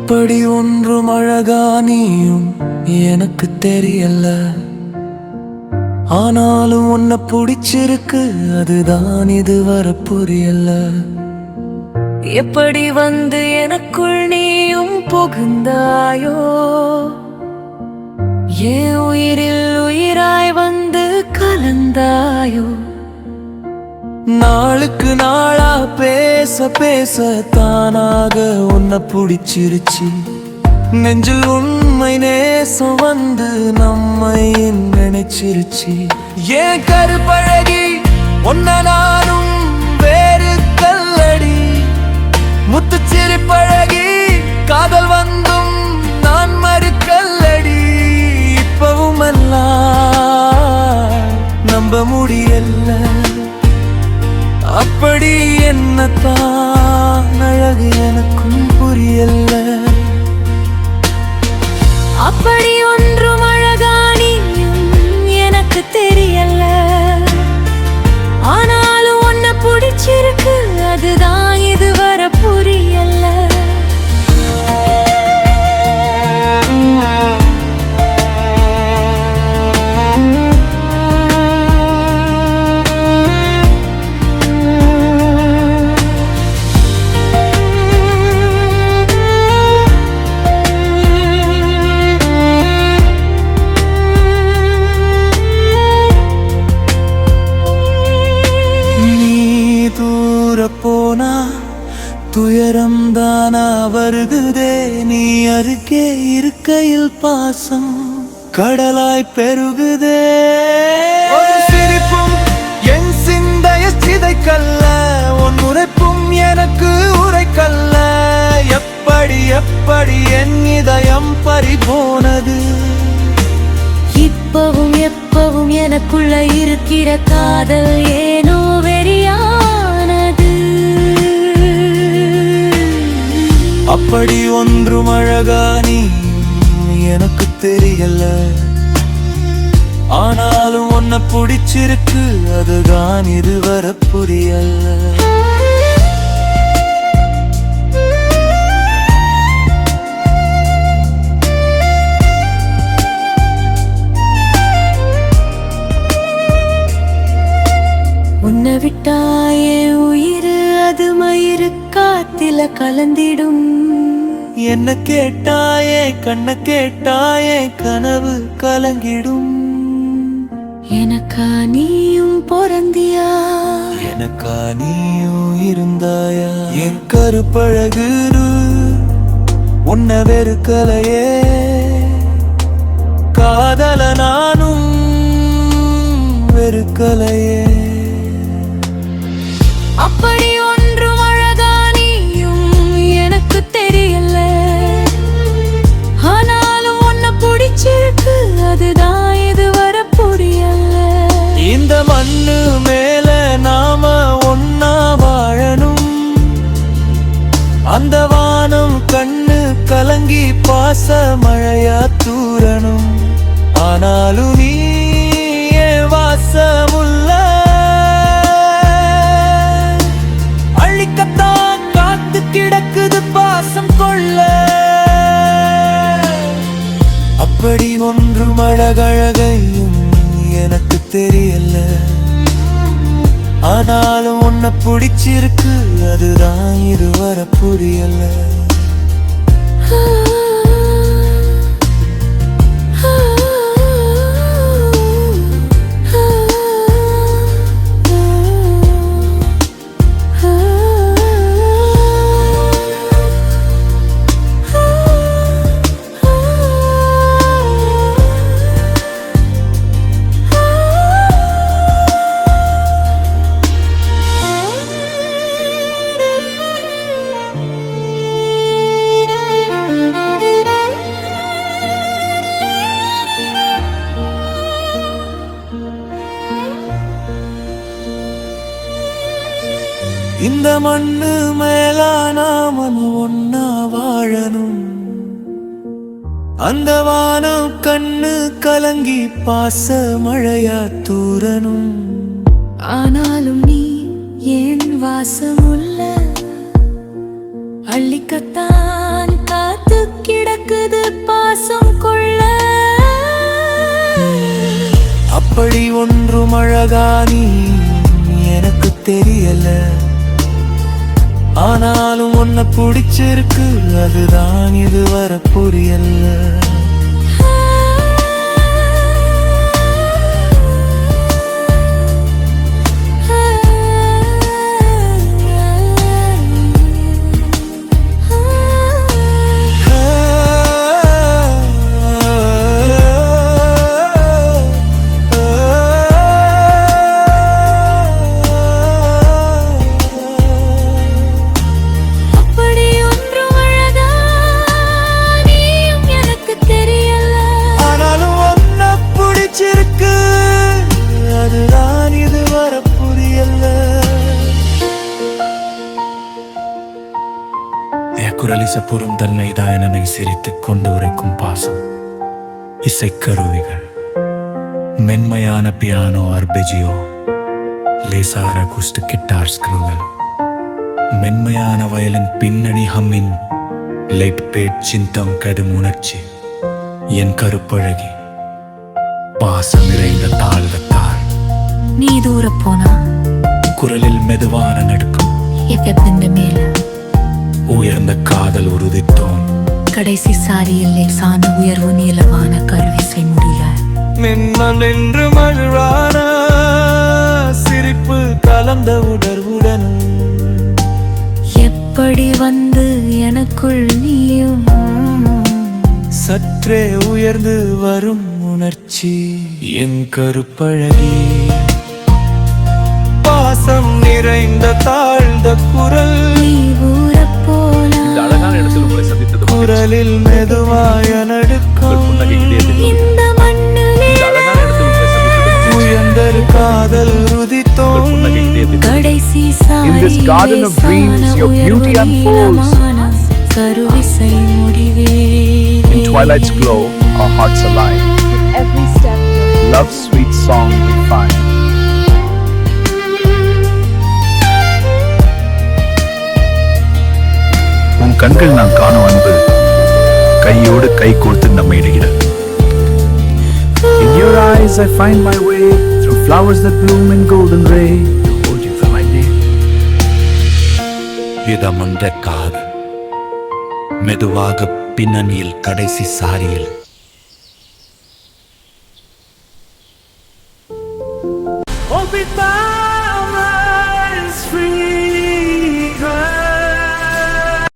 எப்படி ஒன்றும் அழகா நீயும் எனக்கு தெரியல. ஆனாலும் உன்னை பிடிச்சிருக்கு, அதுதான் இதுவரை புரியல. எப்படி வந்து எனக்குள் நீயும் புகுந்தாயோ, ஏன் உயிரில் உயிராய் வந்து கலந்தாயோ. நாளுக்கு நாளா பேச பேச தானாக உன்னை பிடிச்சிருச்சு. நெஞ்சில் உண்மை நேசம் வந்து நம்மை நினைச்சிருச்சு. ஏன் கருப்பழகி உன்னை நானும் வேறு கல்லடி. முத்துச்சிரி பழகி காதல் வந்தும் நான் மறுக்கல்லடி. இப்பவும் எல்லாம் நம்ப முடியல. அப்படி என்னத்தான் அழகு எனக்கும் புரியல. அப்படி ஒன்றும் அழகா நீயும் எனக்கு தெரியல. ஆனாலும் உன்னை பிடிச்சிருக்கு, அதுதான் இதுவரை புரியல. போனா துயரம் தானா வருகுதே. நீ அருகே இருக்கையில் பாசம் கடலாய் பெருகுதே. ஒரு சிரிப்பும் என் சிந்தைய சிதைக்கல்ல, உன் உரைப்பும் எனக்கு உரைக்கல்ல. எப்படி எப்படி என் இதயம் பறிபோனது. இப்பவும் எப்பவும் எனக்குள்ள இருக்கிற காதல் ஏனோ வெறியானது. அப்படி ஒன்றும் அழகா நீ எனக்கு தெரியல. ஆனாலும் உன்னை பிடிச்சிருக்கு, அதுதான் இதுவரை புரியல. உன்னை விட்டாயே உயிர் அது மயிறு காத்தில கலந்திடும். என்ன கேட்டாயே கண்ண கேட்டாயே கனவு கலங்கிடும். எனக்கா நீயும் பொறந்தியா, எனக்கா நீயும் இருந்தாயா. என் கருப்பழகு உன்னை வெறுக்கலையே. காதல நானும் வெறுக்கலையே. அப்படி ஒன்றும் அழகா நீயும் எனக்கு தெரியல. ஆனாலும் உன்னை பிடிச்சிருக்கு, அதுதான் இதுவரை புரியல. இந்த மண்ணு மேல நாம ஒன்னா வாழணும். அந்த வானம் கண்ணு கலங்கி பாச மழையா தூரணும். ஆனாலும் நீ வாசமுள்ள அள்ளிக்கத்தான் காத்து கிடக்குது பாசம் கொள்ள. அப்படி ஒன்றும் அழகழகையும் எனக்கு தெரியல. ஆனாலும் உன்னை பிடிச்சிருக்கு, அதுதான் இதுவரை புரியல. இந்த மண்ணு மேல நாம ஒன்னா வாழணும். அந்த வானம் கண்ணு கலங்கி பாச மழையா தூரணும். ஆனாலும் நீ ஏன் வாசமுள்ள அள்ளிக்கத்தான் காத்து கிடக்குது பாசம் கொள்ள. அப்படி ஒன்றும் அழகா நீ எனக்கு தெரியல, ஆனாலும் உன்னை பிடிச்சிருக்கு அதுதான் இதுவரை புரியல. குரலிசப்புறம் தன்னை தாயனனை சிரித்துக் கொண்டு உரைக்கும் பாசம், இசைக்கருவிகள், மென்மையான பியானோ அர்பெஜியோ, லேசார குஸ்ட் கிட்டார் ஸ்க்ரூகள், மென்மையான வயலின் பின்னணி ஹம்மின், லைட் பேட் சிந்தம் கடும் உணர்ச்சி, என் கருப்பழகி பாசம் நிறைந்த தாழ்வத்தாள். நீ தூர போனா குரலில் மெதுவான நடுக்கம், எக்கத்தின் மேல உயர்ந்த காதல் உறுதித்தோன், கடைசி சாரியில் லேசான உயர்வு நீளமான கருவிசை முடிய, மின்னல் என்று மழுவான சிரிப்பு கலந்த உணர்வுடன், எப்படி வந்து எனக்குள் நீயும் சற்றே உயர்ந்து வரும் உணர்ச்சி, என் கருப்பழகி பாசம் நிறைந்த தாழ்ந்த குரல், நீ ஊர போனா குரலில் மெதுவாய நடுக்கம், இந்த மண்ணிலே உயர்ந்த காதல் உறுதித்தோன், கடைசி In this garden of dreams, your beauty unfolds. கருவிசை முடிவே. In twilight's glow, our hearts align. With every step, Love's sweet song we find. உன் கண்கள் நான் காணும் அன்பு கையோடு கை கோர்த்து நம்மை இடுகிறது. In your eyes I find my way through flowers that bloom in golden ray to hold you for my day. இதமந்த காதல் மெதுவாக பின்னணியில் கடைசி சாரியில், Open my eyes, free